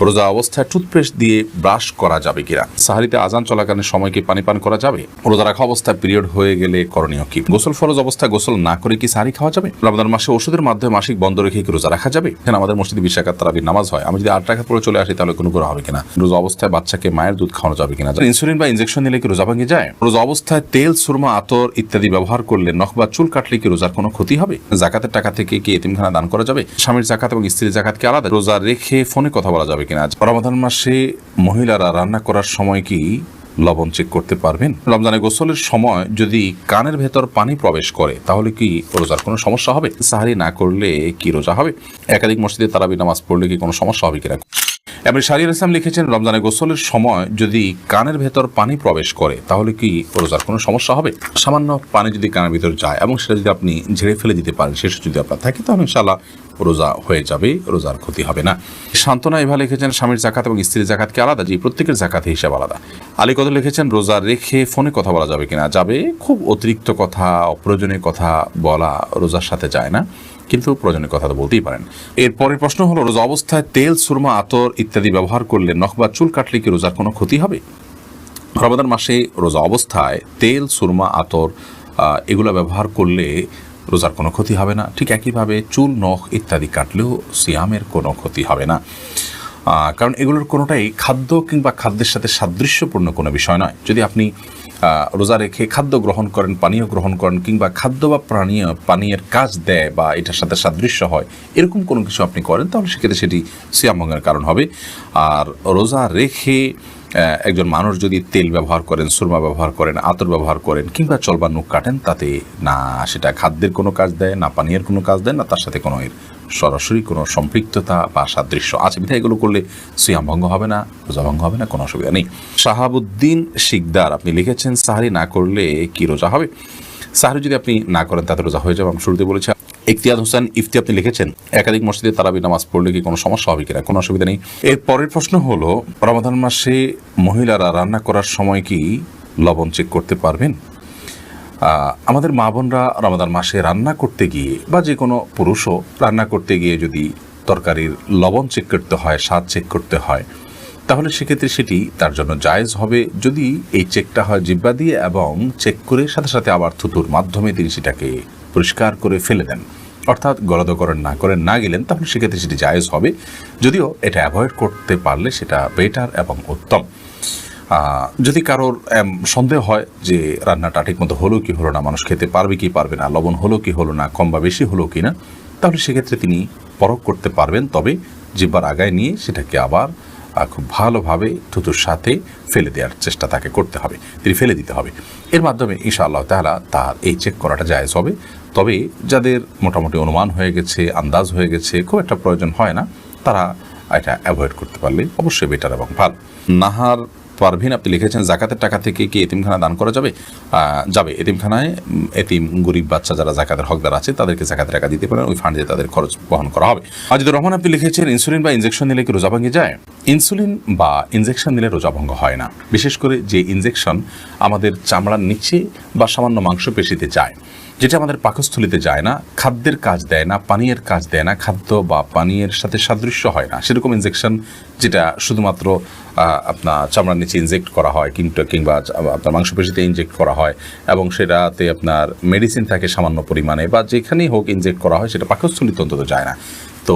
রোজা অবস্থায় টুথপেস্ট দিয়ে ব্রাশ করা যাবে কিনা? সাহারিতে আজান চলাকালীন সময় কি পানি পান করা যাবে? রোজা রাখা অবস্থায় পিরিয়ড হয়ে গেলে করণীয় কি? গোসল ফরজ অবস্থায় গোসল না করে কি সাহারি খাওয়া যাবে? রমজান মাসে ওষুধের মাধ্যমে মাসিক বন্ধ রেখে কি রোজা রাখা যাবে? এখানে আমাদের মসজিদে 20 রাকাত তারাবির নামাজ হয়, আমি যদি 8 রাকাত পরে চলে আসি তাহলে কোনো করা হবে কিনা? রোজা অবস্থায় বাচ্চাকে মায়ের দুধ খাওয়ানো যাবে কিনা? ইনসুলিন বা ইনজেকশন নিলে কি রোজা ভেঙে যায়? রোজা অবস্থায় তেল, সুরমা, আতর ইত্যাদি ব্যবহার করলে নখ বা চুল কাটলে কি রোজার কোনো ক্ষতি হবে? জাকাতের টাকা থেকে কি এতিমখানা দান করা যাবে? স্বামীর জাকাত এবং স্ত্রীর জাকাত কি আলাদা? রোজা রেখে ফোনে কথা বলা যাবে কিনা? রমাদান মাসে মহিলারা রান্না করার সময় কি লবণ চেক করতে পারবেন? রমজানে গোসলের সময় যদি কানের ভেতর পানি প্রবেশ করে তাহলে কি রোজার কোনো সমস্যা হবে? সাহারি না করলে কি রোজা হবে? একাধিক মসজিদে তারাবি নামাজ পড়লে কি কোনো সমস্যা হবে কিনা? এমনি শাহরিয়ার ইসলাম লিখেছেন, রমজানে গোসলের সময় যদি কানের ভেতর পানি প্রবেশ করে তাহলে কি রোজার কোনো সমস্যা হবে? সামান্য পানি যদি কানের ভিতর যায় এবং সেটা যদি আপনি ঝেড়ে ফেলে দিতে পারেন, শেষ যদি আপনার থাকে তাহলে ইনশাআল্লাহ রোজা হয়ে যাবে, রোজার ক্ষতি হবে না। শান্তনা এভাবে লিখেছেন, স্বামীর জাকাত এবং স্ত্রীর জাকাত কি আলাদা? জি, প্রত্যেকের জাকাত হিসাব আলাদা। আলী কদর লিখেছেন, রোজা রেখে ফোনে কথা বলা যাবে কিনা? যাবে। খুব অতিরিক্ত কথা, অপ্রয়োজনীয় কথা বলা রোজার সাথে যায় না, কিন্তু প্রয়োজনীয় কথা তো বলতেই পারেন। এর পরের প্রশ্ন হলো, রোজা অবস্থায় তেল, সুরমা, আতর ইত্যাদি ব্যবহার করলে নখ বা চুল কাটলে কি রোজার কোনো ক্ষতি হবে? রমাদান মাসে রোজা অবস্থায় তেল, সুরমা, আতর এগুলো ব্যবহার করলে রোজার কোনো ক্ষতি হবে না। ঠিক একইভাবে চুল, নখ ইত্যাদি কাটলেও সিয়ামের কোনো ক্ষতি হবে না, কারণ এগুলোর কোনোটাই খাদ্য কিংবা খাদ্যের সাথে সাদৃশ্যপূর্ণ কোনো বিষয় নয়। যদি আপনি রোজা রেখে খাদ্য গ্রহণ করেন, পানীয় গ্রহণ করেন, কিংবা খাদ্য বা পানীয়ের কাজ দেয় বা এটার সাথে সাদৃশ্য হয় এরকম কোনো কিছু আপনি করেন, তাহলে সেক্ষেত্রে সেটি সিয়াম ভঙ্গের কারণ হবে। আর রোজা রেখে একজন মানুষ যদি তেল ব্যবহার করেন, সুরমা ব্যবহার করেন, আতর ব্যবহার করেন, কিংবা চলবা নখ কাটেন, তাতে না সেটা খাদ্যের কোনো কাজ দেয়, না পানীয়ের কোনো কাজ দেয়, না তার সাথে কোনো সরাসরি কোনো সম্পৃক্ততা বা সাদৃশ্য আছে। বিধায় এগুলো করলে সিয়াম ভঙ্গ হবে না, রোজা ভঙ্গ হবে না, কোনো অসুবিধা নেই। শাহাবুদ্দিন শিকদার আপনি লিখেছেন, সাহারি না করলে কি রোজা হবে? সাহারি যদি আপনি না করেন তাতে রোজা হয়ে যাবে, আমি শুরুতে বলেছি। ইফতিয়াদ হোসেন ইফতি আপনি লিখেছেন, একাধিক মসজিদে তারাবি নামাজ পড়লে কি কোনো সমস্যা হবে কিনা? কোনো অসুবিধা নেই। এর পরের প্রশ্ন হলো, রমাদান মাসে মহিলারা রান্না করার সময় কি লবণ চেক করতে পারবেন? আমাদের মা বোনরা রমাদান মাসে রান্না করতে গিয়ে, বা যে কোনো পুরুষও রান্না করতে গিয়ে যদি তরকারির লবণ চেক করতে হয়, স্বাদ চেক করতে হয়, তাহলে সেক্ষেত্রে সেটি তার জন্য জায়েজ হবে যদি এই চেকটা হয় জিহ্বা দিয়ে এবং চেক করে সাথে সাথে আবার থুতুর মাধ্যমে তিনি সেটাকে পরিষ্কার করে ফেলে দেন, অর্থাৎ গলদকরণ না গেলেন, তাহলে সেক্ষেত্রে সেটি জায়েজ হবে। যদিও এটা অ্যাভয়েড করতে পারলে সেটা বেটার এবং উত্তম। যদি কারোর সন্দেহ হয় যে রান্নাটা ঠিক মতো হলো কি হলো না, মানুষ খেতে পারবে কি পারবে না, লবণ হলো কি হলো না, কম বা বেশি হলো কি না, তাহলে সেক্ষেত্রে তিনি পরখ করতে পারবেন। তবে জিহ্বার আগায় নিয়ে সেটাকে আবার খুব ভালোভাবে থুতুর সাথে ফেলে দেওয়ার চেষ্টা তাকে করতে হবে, তিনি ফেলে দিতে হবে। এর মাধ্যমে ইনশাআল্লাহ তাআলা তার এই চেক করাটা জায়েজ হবে। তবে যাদের মোটামুটি অনুমান হয়ে গেছে, আন্দাজ হয়ে গেছে, খুব একটা প্রয়োজন হয় না, তারা এটা অ্যাভয়েড করতে পারলে অবশ্যই বেটার এবং ভালো। নাহার পারভিন আপনি লিখেছেন, জাকাতের টাকা থেকে কি এতিমখানা দান করা যাবে? যাবে। এতিমখানায় এতিম গরিব বাচ্চা যারা জাকাতের হকদার আছে তাদেরকে জাকাতের টাকা দিতে পারেন, ওই ফান্ডে তাদের খরচ বহন করা হবে। আজিদুর রহমান আপনি লিখেছেন, ইনসুলিন বা ইনজেকশন নিলে কি রোজা ভেঙে যায়? ইনসুলিন বা ইনজেকশন নিলে রোজা ভঙ্গ হয় না, বিশেষ করে যে ইনজেকশন আমাদের চামড়ার নিচে বা সামান্য মাংসপেশিতে যায়, যেটা আমাদের পাকস্থলিতে যায় না, খাদ্যের কাজ দেয় না, পানীয়ের কাজ দেয় না, খাদ্য বা পানীয়ের সাথে সাদৃশ্য হয় না, সেরকম ইনজেকশন যেটা শুধুমাত্র আপনার চামড়ার নিচে ইনজেক্ট করা হয় কিংবা আপনার মাংসপেশিতে ইনজেক্ট করা হয় এবং সেটাতে আপনার মেডিসিন থাকে সামান্য পরিমাণে, বা যেখানেই হোক ইনজেক্ট করা হয়, সেটা পাকস্থলিতে অন্তত যায় না। তো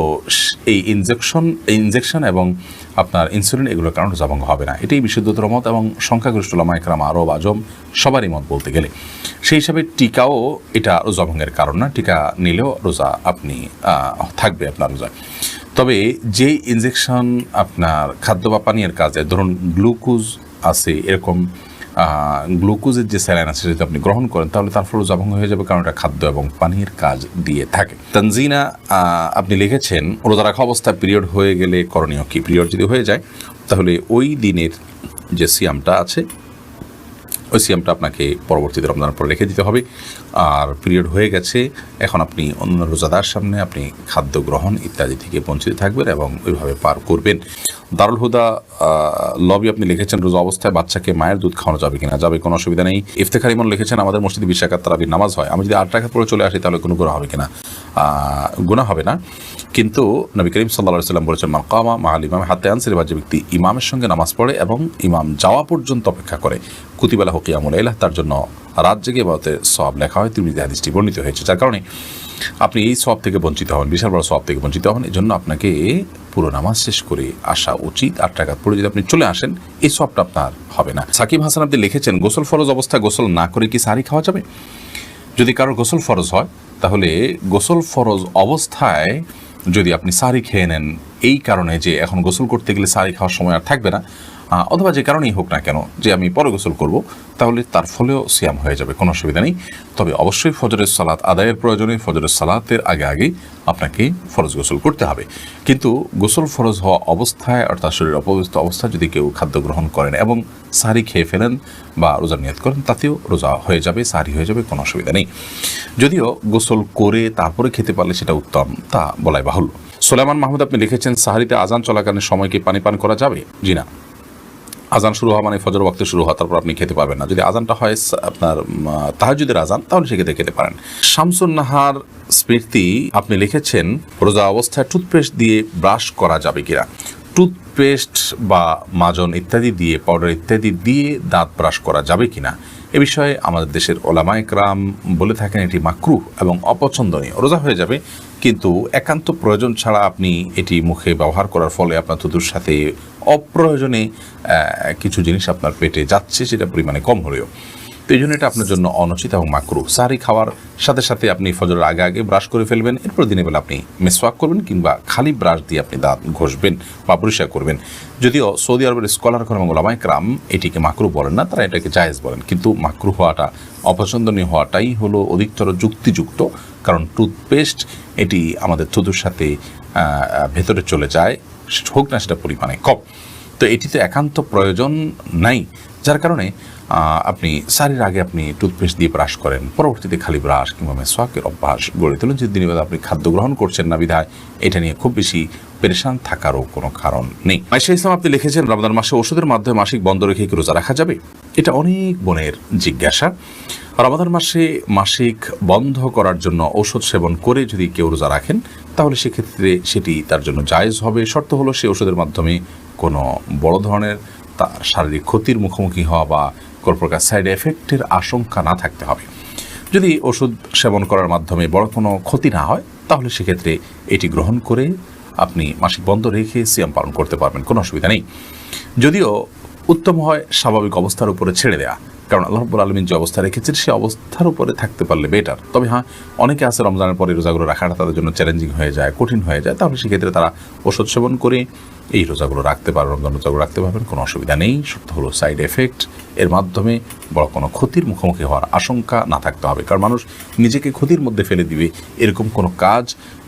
এই ইনজেকশন এবং আপনার ইনসুলিন এগুলোর কারণে রোজা ভঙ্গ হবে না, এটাই বিশুদ্ধতর মত এবং সংখ্যাগরিষ্ঠ উলামা ইকরাম, আরব আজম সবারই মত বলতে গেলে। সেই হিসাবে টিকাও এটা রোজা ভঙ্গের কারণ না, টিকা নিলেও রোজা আপনি থাকবে আপনার রোজা। তবে যে ইনজেকশন আপনার খাদ্য বা পানীয়ের কাজে, ধরুন গ্লুকোজ আছে, এরকম গ্লুকোজের যে স্যালাইন আছে যদি আপনি গ্রহণ করেন তাহলে তার ফলে রোজা ভঙ্গ হয়ে যাবে, কারণ এটা খাদ্য এবং পানীয়ের কাজ দিয়ে থাকে। তানজিনা আপনি লিখেছেন, রোজা রাখা অবস্থায় পিরিয়ড হয়ে গেলে করণীয় কি? পিরিয়ড যদি হয়ে যায় তাহলে ওই দিনের যে সিয়ামটা আছে ওই সিয়ামটা আপনাকে পরবর্তীতে রমজানের পর রেখে দিতে হবে। আর পিরিয়ড হয়ে গেছে, এখন আপনি অন্য রোজাদার সামনে আপনি খাদ্য গ্রহণ ইত্যাদি থেকে বঞ্চিত থাকবেন এবং ওইভাবে পার করবেন। দারুল হুদা লবি আপনি লিখেছেন, রোজা অবস্থায় বাচ্চাকে মায়ের দুধ খাওয়ানো যাবে কিনা? যাবে, কোনো অসুবিধা নেই। ইফতেখার ইমন লিখেছেন, আমাদের মসজিদে 20 রাকাত তারাবির নামাজ হয়, আমি যদি 8 রাকাত পরে চলে আসি তাহলে কোনো গুনাহ হবে কিনা? গুনাহ হবে না, কিন্তু নবী করিম সাল্লাল্লাহু আলাইহি ওয়াসাল্লাম বলেছেন, মান কামা মাআল ইমাম হাত্তা ইয়ানসিরিফা, যে ব্যক্তি ইমামের সঙ্গে নামাজ পড়ে এবং ইমাম যাওয়া পর্যন্ত অপেক্ষা করে, কুতিবা লাহু কিয়ামুল লাইল, তার জন্য রাত জেগে ইবাদতের সওয়াব লেখা হয়। তিরমিজি হাদিসটি বর্ণিত হয়েছে। যার কারণে আপনি এই সওয়াব থেকে বঞ্চিত হবেন, বিশাল বড় সওয়াব থেকে বঞ্চিত হবেন। এজন্য আপনাকে পুরো নামাজ শেষ করে আসা উচিত। 8 রাকাত পড়ে যদি আপনি চলে আসেন, এই সওয়াবটা আপনার হবে না। সাকিব হাসান আপনি লিখেছেন, গোসল ফরজ অবস্থায় গোসল না করে কি সাহরি খাওয়া যাবে? যদি কারোর গোসল ফরজ হয়, তাহলে গোসল ফরজ অবস্থায় যদি আপনি সাহরি খেয়ে নেন এই কারণে যে এখন গোসল করতে গেলে সাহরি খাওয়ার সময় আর থাকবে না, অথবা যে কারণেই হোক না কেন যে আমি পরে গোসল করব, তাহলে তার ফলেও সিয়াম হয়ে যাবে, কোনো অসুবিধা নেই। তবে অবশ্যই ফজরের সালাত আদায়ের প্রয়োজনে ফজরের সালাতের আগে আপনাকে ফরজ গোসল করতে হবে। কিন্তু গোসল ফরজ হওয়া অবস্থায় অর্থাৎ শরীর অপবিত্র অবস্থায় যদি কেউ খাদ্য গ্রহণ করেন এবং সাহরি খেয়ে ফেলেন বা রোজার নিয়ত করেন, তাতেও রোজা হয়ে যাবে, সাহরি হয়ে যাবে, কোনো অসুবিধা নেই। যদিও গোসল করে তারপরে খেতে পারলে সেটা উত্তম, তা বলাই বাহুল্য। সোলাইমান মাহমুদ আপনি লিখেছেন, সাহরিতে আজান চলাকালীন সময় কি পানি পান করা যাবে? জি না। আজান শুরু হওয়া মানে ফজর ওয়াক্তে শুরু হওয়া, তারপর আপনি খেতে পারবেন না। যদি আজানটা হয় আপনার তাহাজ্জুদের আজান, তাহলে সেক্ষেত্রে খেতে পারেন। শামসুন নাহার স্মৃতি আপনি লিখেছেন, রোজা অবস্থায় টুথপেস্ট দিয়ে ব্রাশ করা যাবে কিনা? টুথপেস্ট বা মাজন ইত্যাদি দিয়ে, পাউডার ইত্যাদি দিয়ে দাঁত ব্রাশ করা যাবে কিনা, এ বিষয়ে আমাদের দেশের ওলামায়ে কেরাম বলে থাকেন এটি মাকরুহ এবং অপছন্দনীয়। রোজা হয়ে যাবে, কিন্তু একান্ত প্রয়োজন ছাড়া আপনি এটি মুখে ব্যবহার করার ফলে আপনার থুতুর সাথে অপ্রয়োজনে কিছু জিনিস আপনার পেটে যাচ্ছে, সেটা পরিমাণে কম হলেও। তো এই জন্য এটা আপনার জন্য অনুচিত এবং মাকরুহ। সাহরি খাওয়ার সাথে সাথে আপনি ফজরের আগে ব্রাশ করে ফেলবেন, এরপর দিনের বেলা আপনি মেসওয়াক করবেন কিংবা খালি ব্রাশ দিয়ে আপনি দাঁত ঘষবেন বা পরিষ্কার করবেন। যদিও সৌদি আরবের স্কলারগণ এবং ওলামায়ে কেরাম এটিকে মাকরুহ বলেন না, তারা এটাকে জায়েজ বলেন। কিন্তু মাকরুহ হওয়াটা, অপছন্দনীয় হওয়াটাই হলো অধিকতর যুক্তিযুক্ত, কারণ টুথপেস্ট এটি আমাদের থুতুর সাথে ভেতরে চলে যায়, হোক না সেটা পরিমাণে কম। তো এটিতে একান্ত প্রয়োজন নাই, যার কারণে আপনি সাহরির আগে আপনি টুথপেস্ট দিয়ে ব্রাশ করেন, পরবর্তীতে খালি ব্রাশ কিংবা মেসওয়াকের অভ্যাস গড়ে তোলেন। যে দিনের বেলা আপনি খাদ্য গ্রহণ করছেন না বিধায় এটা নিয়ে খুব বেশি পেরেশান থাকারও কোনো কারণ নেই। আয়েশা ইসলাম আপনি লিখেছেন, রমজান মাসে ওষুধের মাধ্যমে মাসিক বন্ধ রেখে কি রোজা রাখা যাবে? এটা অনেক বোনের জিজ্ঞাসা। রমাদান মাসে মাসিক বন্ধ করার জন্য ঔষধ সেবন করে যদি কেউ রোজা রাখেন, তাহলে সেক্ষেত্রে সেটি তার জন্য জায়েজ হবে। শর্ত হলো সে ওষুধের মাধ্যমে কোনো বড় ধরনের তার শারীরিক ক্ষতির মুখোমুখি হওয়া বা কোনো প্রকার সাইড এফেক্টের আশঙ্কা না থাকতে হবে। যদি ওষুধ সেবন করার মাধ্যমে বড় কোনো ক্ষতি না হয়, তাহলে সেক্ষেত্রে এটি গ্রহণ করে আপনি মাসিক বন্ধ রেখে সিয়াম পালন করতে পারবেন, কোনো অসুবিধা নেই। যদিও উত্তম হয় স্বাভাবিক অবস্থার উপরে ছেড়ে দেওয়া, কারণ আল্লাহ রাব্বুল আলামিন যে অবস্থা রেখেছেন সে অবস্থার উপরে থাকতে পারলে বেটার। তবে হ্যাঁ, অনেকে আছে রমজানের পরে রোজাগুলো রাখাটা তাদের জন্য চ্যালেঞ্জিং হয়ে যায়, কঠিন হয়ে যায়, তাহলে সেক্ষেত্রে তারা ওষুধ সেবন করে এই রোজাগুলো রাখতে পারবে, রমজান রোজাগুলো রাখতে পারবেন, কোনো অসুবিধা নেই। শর্ত হলো সাইড এফেক্ট এর মাধ্যমে বড় কোনো ক্ষতির মুখোমুখি হওয়ার আশঙ্কা না থাকতে হবে। কারণ মানুষ নিজেকে ক্ষতির মধ্যে ফেলে দিবে এরকম কোনো কাজ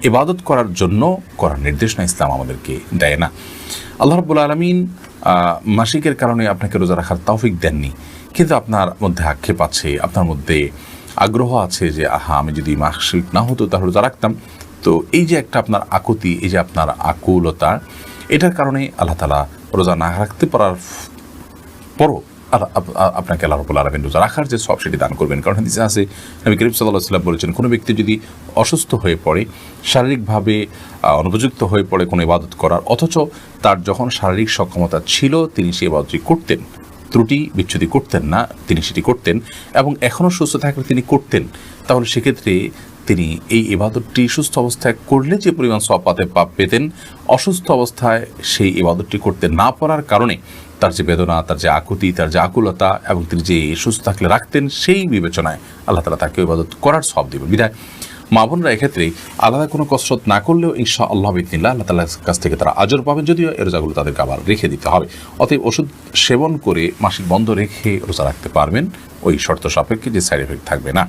ইবাদত করার জন্য করার নির্দেশনা ইসলাম আমাদেরকে দেয় না। আল্লাহ রাব্বুল আলামিন মাসিকের কারণে আপনাকে রোজা রাখার তৌফিক দেননি, কিন্তু আপনার মধ্যে আক্ষেপ আছে, আপনার মধ্যে আগ্রহ আছে যে আমি যদি মাসিক না হতো তাহলে রোজা রাখতাম। তো এই যে একটা আপনার আকুতি, এই যে আপনার আকুলতা, এটার কারণে আল্লাহ তাআলা রোজা না রাখতে পারার পরও আপনাকে আল্লাহ রাব্বুল আলামিন রোজা রাখার যে সওয়াব সেটি দান করবেন। কারণ হাদিসে আছে, নবী করিম সাল্লাল্লাহু আলাইহি ওয়াসাল্লাম বলেছেন, কোনো ব্যক্তি যদি অসুস্থ হয়ে পড়ে, শারীরিকভাবে অনুপযুক্ত হয়ে পড়ে কোনো ইবাদত করার, অথচ তার যখন শারীরিক সক্ষমতা ছিল তিনি সেই ইবাদতটি করতেন, ত্রুটি বিচ্যুতি করতেন না, তিনি সেটি করতেন এবং এখনও সুস্থ থাকলে তিনি করতেন, তাহলে সেক্ষেত্রে তিনি এই ইবাদতটি সুস্থ অবস্থায় করলে যে পরিমাণ সওয়াব পেতেন, অসুস্থ অবস্থায় সেই ইবাদতটি করতে না পারার কারণে তার যে বেদনা, তার যে আকুতি, তার যে আকুলতা এবং তিনি যে সুস্থ থাকলে রাখতেন, সেই বিবেচনায় আল্লাহ তাআলা তাকে ইবাদত করার সওয়াব দিবেন। বিধায় মা বোনরা এক্ষেত্রে আলাদা কোনো কসরত না করলেও ইনশাআল্লাহ বিইذনিল্লাহ আল্লাহ তাআলার কাছ থেকে তারা আজর পাবেন, যদিও এই রোজাগুলো তাদেরকে আবার রেখে দিতে হবে। অতএব ওষুধ সেবন করে মাসিক বন্ধ রেখে রোজা রাখতে পারবেন, ওই শর্ত সাপেক্ষে যে সাইড এফেক্ট থাকবে না।